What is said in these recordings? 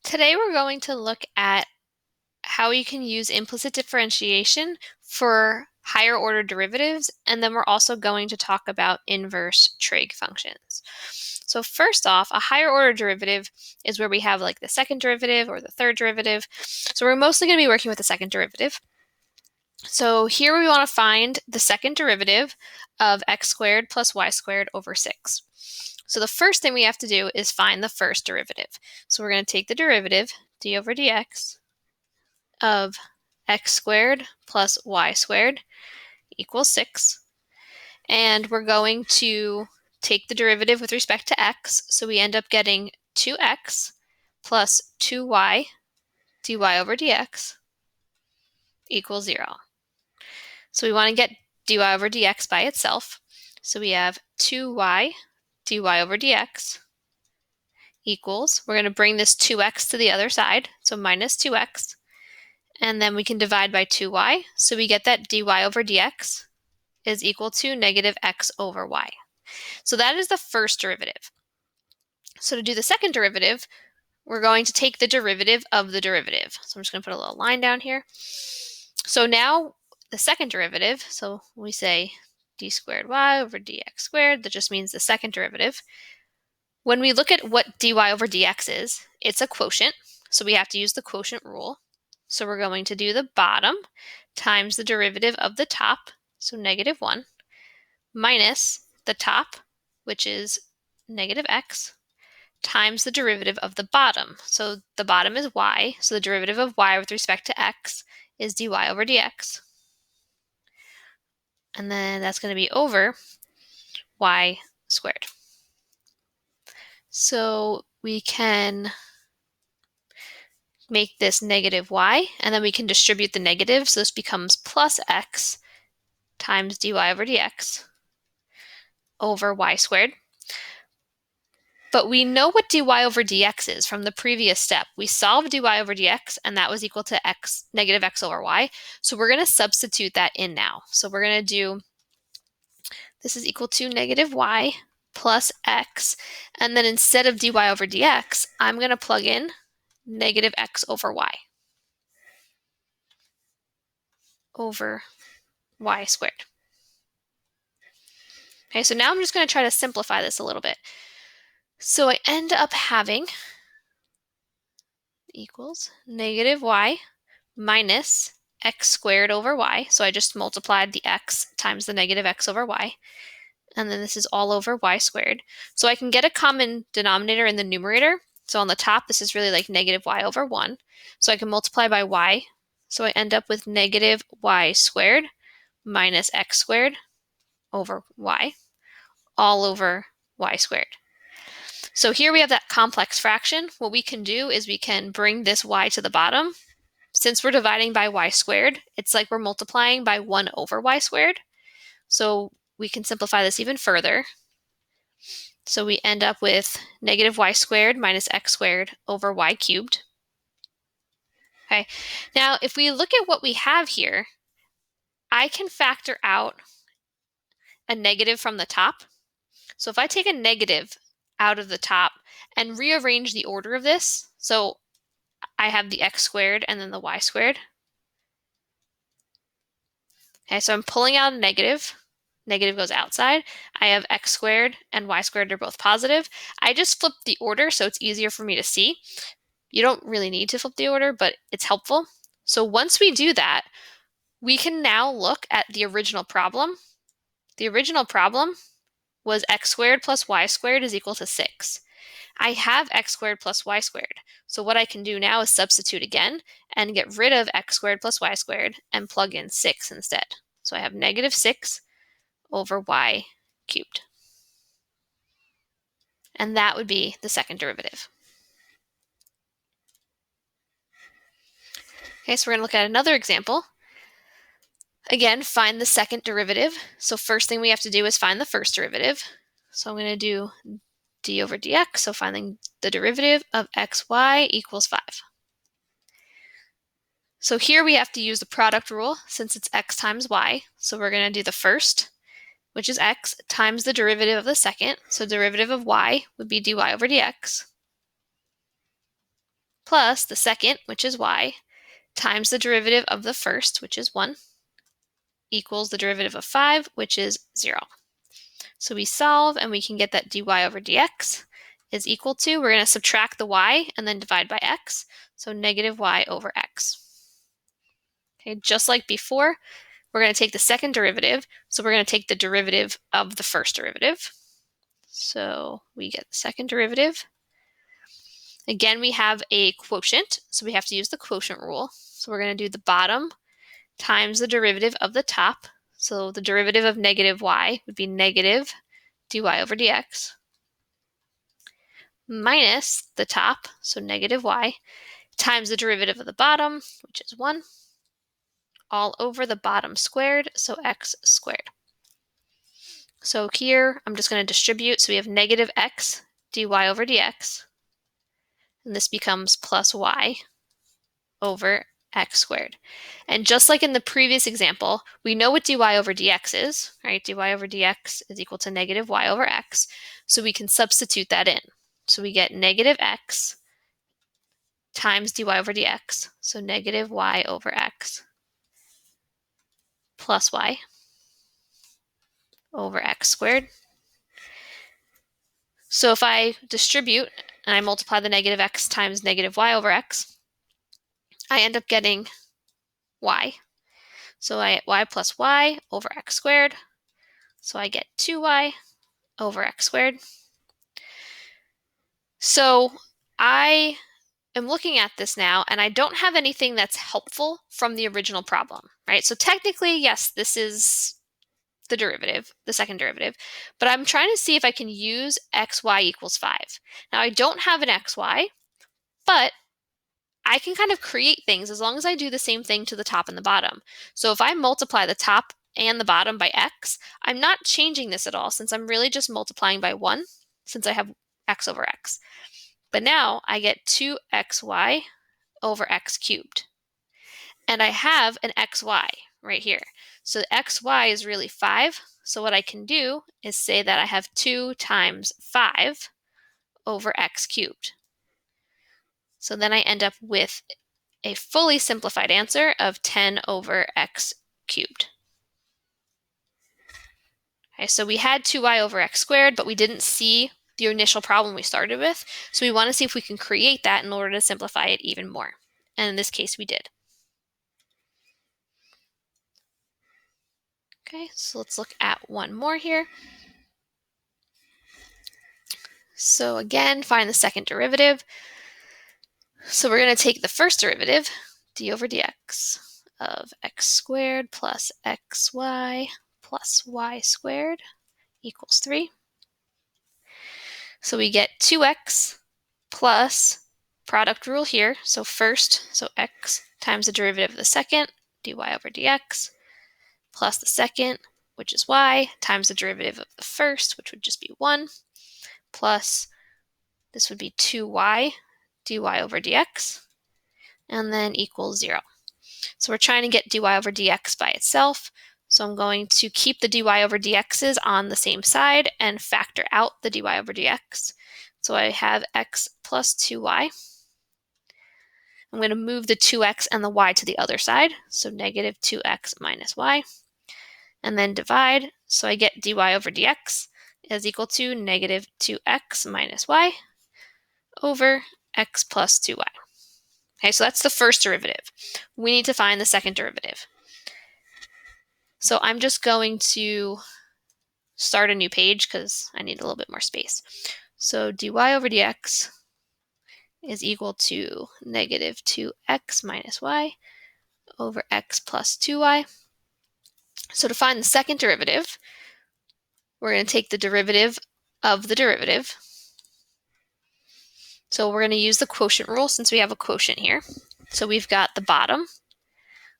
Today we're going to look at how you can use implicit differentiation for higher order derivatives, and then we're also going to talk about inverse trig functions. So first off, a higher order derivative is where we have like the second derivative or the third derivative. So we're mostly going to be working with the second derivative. So here we want to find the second derivative of x squared plus y squared over 6. So the first thing we have to do is find the first derivative. So we're going to take the derivative, d over dx, of x squared plus y squared equals 6. And we're going to take the derivative with respect to x. So we end up getting 2x plus 2y dy over dx equals 0. So we want to get dy over dx by itself. So we have 2y dy over dx equals, we're going to bring this 2x to the other side, so minus 2x, and then we can divide by 2y, so we get that dy over dx is equal to negative x over y. So that is the first derivative. So to do the second derivative, we're going to take the derivative of the derivative. So I'm just going to put a little line down here. So now the second derivative, so we say d squared y over dx squared, that just means the second derivative. When we look at what dy over dx is, it's a quotient, so we have to use the quotient rule. So we're going to do the bottom times the derivative of the top, so negative 1, minus the top, which is negative x, times the derivative of the bottom. So the bottom is y, so the derivative of y with respect to x is dy over dx. And then that's going to be over y squared. So we can make this negative y, and then we can distribute the negative, so this becomes plus x times dy over dx over y squared. But we know what dy over dx is from the previous step. We solved dy over dx, and that was equal to x, negative x over y. So we're going to substitute that in now. So we're going to do, this is equal to negative y plus x, and then instead of dy over dx, I'm going to plug in negative x over y over y squared. Okay, so now I'm just going to try to simplify this a little bit. So I end up having equals negative y minus x squared over y. So I just multiplied the x times the negative x over y. And then this is all over y squared. So I can get a common denominator in the numerator. So on the top, this is really like negative y over 1. So I can multiply by y. So I end up with negative y squared minus x squared over y, all over y squared. So here we have that complex fraction. What we can do is we can bring this y to the bottom. Since we're dividing by y squared, it's like we're multiplying by 1 over y squared. So we can simplify this even further. So we end up with negative y squared minus x squared over y cubed. Okay. Now, if we look at what we have here, I can factor out a negative from the top. So if I take a negative out of the top and rearrange the order of this, so I have the x squared and then the y squared. Okay, so I'm pulling out a negative. Negative goes outside. I have x squared and y squared are both positive. I just flipped the order so it's easier for me to see. You don't really need to flip the order, but it's helpful. So once we do that, we can now look at the original problem. The original problem was x squared plus y squared is equal to 6. I have x squared plus y squared. So what I can do now is substitute again and get rid of x squared plus y squared and plug in 6 instead. So I have negative 6 over y cubed. And that would be the second derivative. Okay, so we're going to look at another example. Again, find the second derivative. So first thing we have to do is find the first derivative. So I'm going to do d over dx, so finding the derivative of xy equals 5. So here we have to use the product rule since it's x times y. So we're going to do the first, which is x, times the derivative of the second. So derivative of y would be dy over dx plus the second, which is y, times the derivative of the first, which is 1, equals the derivative of 5, which is 0. So we solve and we can get that dy over dx is equal to, we're going to subtract the y and then divide by x, so negative y over x. Okay, just like before, we're going to take the second derivative, so we're going to take the derivative of the first derivative. So we get the second derivative. Again, we have a quotient, so we have to use the quotient rule. So we're going to do the bottom times the derivative of the top. So the derivative of negative y would be negative dy over dx, minus the top, so negative y, times the derivative of the bottom, which is 1, all over the bottom squared, so x squared. So here, I'm just going to distribute, so we have negative x dy over dx, and this becomes plus y over x squared. And just like in the previous example, we know what dy over dx is, right? Dy over dx is equal to negative y over x, so we can substitute that in. So we get negative x times dy over dx, so negative y over x plus y over x squared. So if I distribute and I multiply the negative x times negative y over x, I end up getting y. So I get y plus y over x squared. So I get 2y over x squared. So I am looking at this now, and I don't have anything that's helpful from the original problem, right? So technically, yes, this is the derivative, the second derivative, but I'm trying to see if I can use xy equals 5. Now, I don't have an xy, but I can kind of create things as long as I do the same thing to the top and the bottom. So if I multiply the top and the bottom by x, I'm not changing this at all since I'm really just multiplying by 1 since I have x over x. But now I get 2xy over x cubed. And I have an xy right here. So xy is really 5. So what I can do is say that I have 2 times 5 over x cubed. So then I end up with a fully simplified answer of 10 over x cubed. Okay, so we had 2y over x squared, but we didn't see the initial problem we started with. So we want to see if we can create that in order to simplify it even more. And in this case, we did. Okay, so let's look at one more here. So again, find the second derivative. So we're going to take the first derivative, d over dx, of x squared plus xy plus y squared equals 3. So we get 2x plus product rule here. So first, so x times the derivative of the second, dy over dx, plus the second, which is y, times the derivative of the first, which would just be 1, plus this would be 2y dy over dx, and then equals 0. So we're trying to get dy over dx by itself. So I'm going to keep the dy over dx's on the same side and factor out the dy over dx. So I have x plus 2y. I'm going to move the 2x and the y to the other side. So negative 2x minus y. And then divide. So I get dy over dx is equal to negative 2x minus y over x plus 2y. Okay, so that's the first derivative. We need to find the second derivative. So I'm just going to start a new page because I need a little bit more space. So dy over dx is equal to negative 2x minus y over x plus 2y. So to find the second derivative, we're going to take the derivative of the derivative. So we're going to use the quotient rule since we have a quotient here. So we've got the bottom,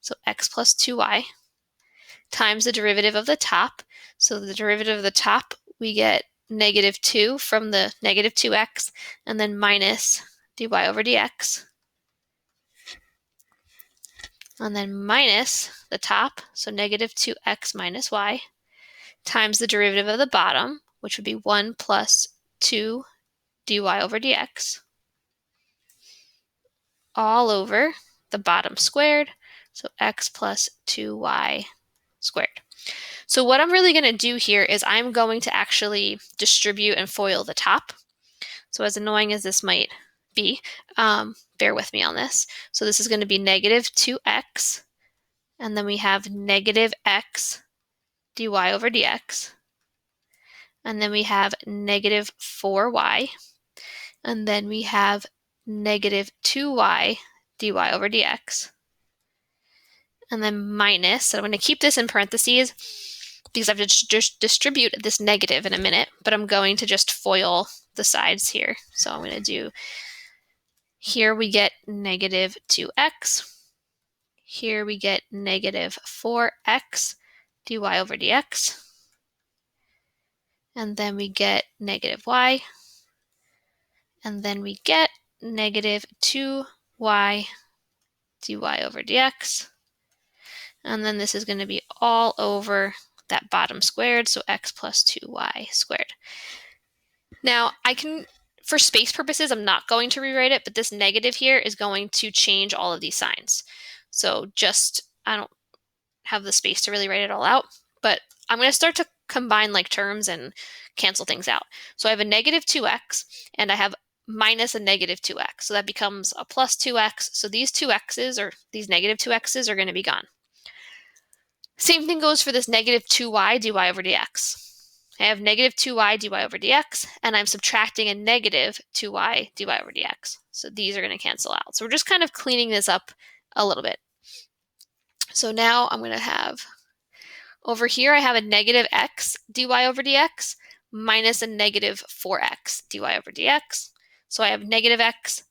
so x plus 2y, times the derivative of the top. So the derivative of the top, we get negative 2 from the negative 2x, and then minus dy over dx. And then minus the top, so negative 2x minus y, times the derivative of the bottom, which would be 1 plus 2 dy over dx. all over the bottom squared, so x plus 2y squared. So what I'm really going to do here is I'm going to actually distribute and FOIL the top. So as annoying as this might be, bear with me on this. So this is going to be negative 2x, and then we have negative x dy over dx, and then we have negative 4y, and then we have negative 2y dy over dx, and then minus, so I'm going to keep this in parentheses because I have to just distribute this negative in a minute, but I'm going to just FOIL the sides here. So I'm going to do, here we get negative 2x, here we get negative 4x dy over dx, and then we get negative y, and then we get negative 2y dy over dx, and then this is going to be all over that bottom squared, so x plus 2y squared. Now, I can, for space purposes, I'm not going to rewrite it, but this negative here is going to change all of these signs. So just, I don't have the space to really write it all out, but I'm going to start to combine like terms and cancel things out. So I have a negative 2x, and I have minus a negative 2x. So that becomes a plus 2x. So these 2x's, or these negative 2x's, are going to be gone. Same thing goes for this negative 2y dy over dx. I have negative 2y dy over dx, and I'm subtracting a negative 2y dy over dx. So these are going to cancel out. So we're just kind of cleaning this up a little bit. So now I'm going to have, over here I have a negative x dy over dx minus a negative 4x dy over dx. So I have negative x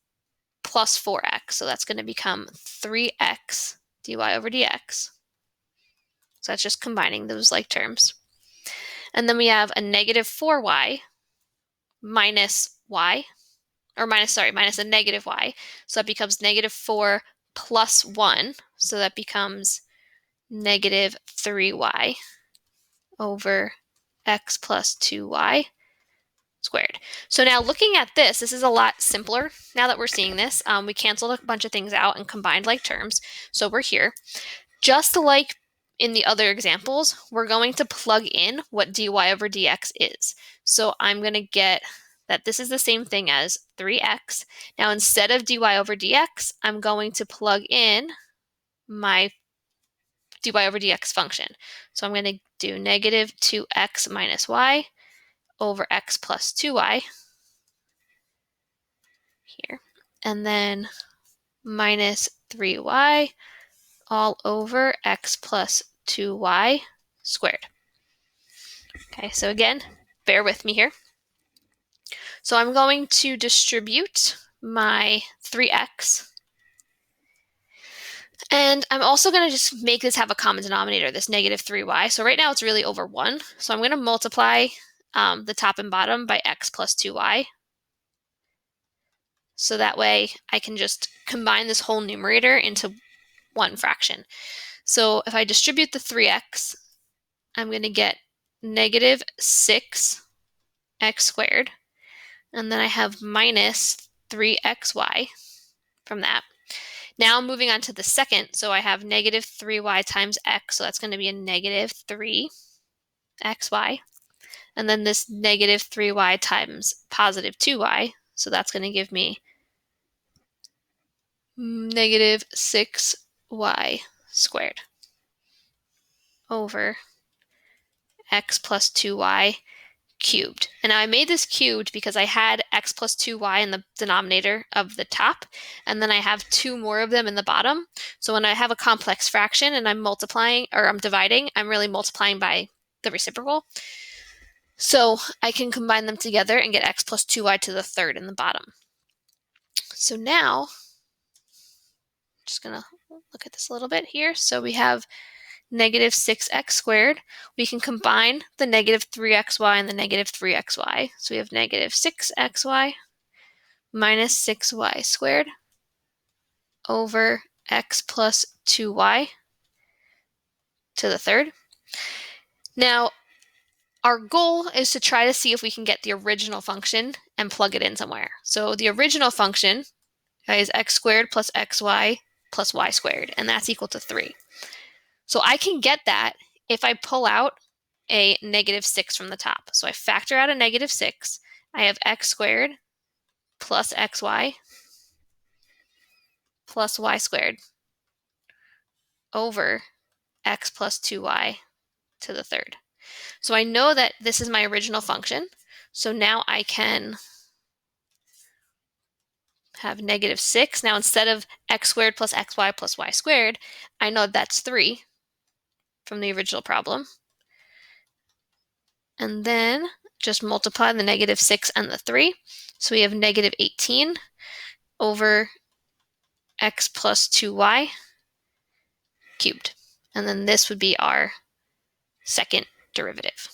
plus 4x. So that's going to become 3x dy over dx. So that's just combining those like terms. And then we have a negative 4y minus y, or minus a negative y. So that becomes negative 4 plus 1. So that becomes negative 3y over x plus 2y squared. So now looking at this is a lot simpler now that we're seeing this. We canceled a bunch of things out and combined like terms. So we're here. Just like in the other examples, we're going to plug in what dy over dx is. So I'm going to get that this is the same thing as 3x. Now instead of dy over dx, I'm going to plug in my dy over dx function. So I'm going to do negative 2x minus y over x plus 2y here. And then minus 3y all over x plus 2y squared. Okay, so again, bear with me here. So I'm going to distribute my 3x. And I'm also going to just make this have a common denominator, this negative 3y. So right now it's really over 1. So I'm going to multiply the top and bottom by x plus 2y. So that way I can just combine this whole numerator into one fraction. So if I distribute the 3x, I'm going to get negative 6x squared. And then I have minus 3xy from that. Now moving on to the second, so I have negative 3y times x, so that's going to be a negative 3xy. And then this negative 3y times positive 2y, so that's going to give me negative 6y squared over x plus 2y cubed. And now I made this cubed because I had x plus 2y in the denominator of the top, and then I have 2 more of them in the bottom. So when I have a complex fraction and I'm multiplying, or I'm dividing, I'm really multiplying by the reciprocal. So I can combine them together and get x plus 2y to the third in the bottom. So now, I'm just going to look at this a little bit here. So we have negative 6x squared. We can combine the negative 3xy and the negative 3xy. So we have negative 6xy minus 6y squared over x plus 2y to the third. Now, our goal is to try to see if we can get the original function and plug it in somewhere. So the original function is x squared plus xy plus y squared, and that's equal to 3. So I can get that if I pull out a -6 from the top. So I factor out a -6. I have x squared plus xy plus y squared over x plus 2y to the third. So I know that this is my original function. So now I can have -6. Now instead of x squared plus xy plus y squared, I know that's 3 from the original problem. And then just multiply the -6 and the 3. So we have -18 over x plus 2y cubed. And then this would be our second derivative.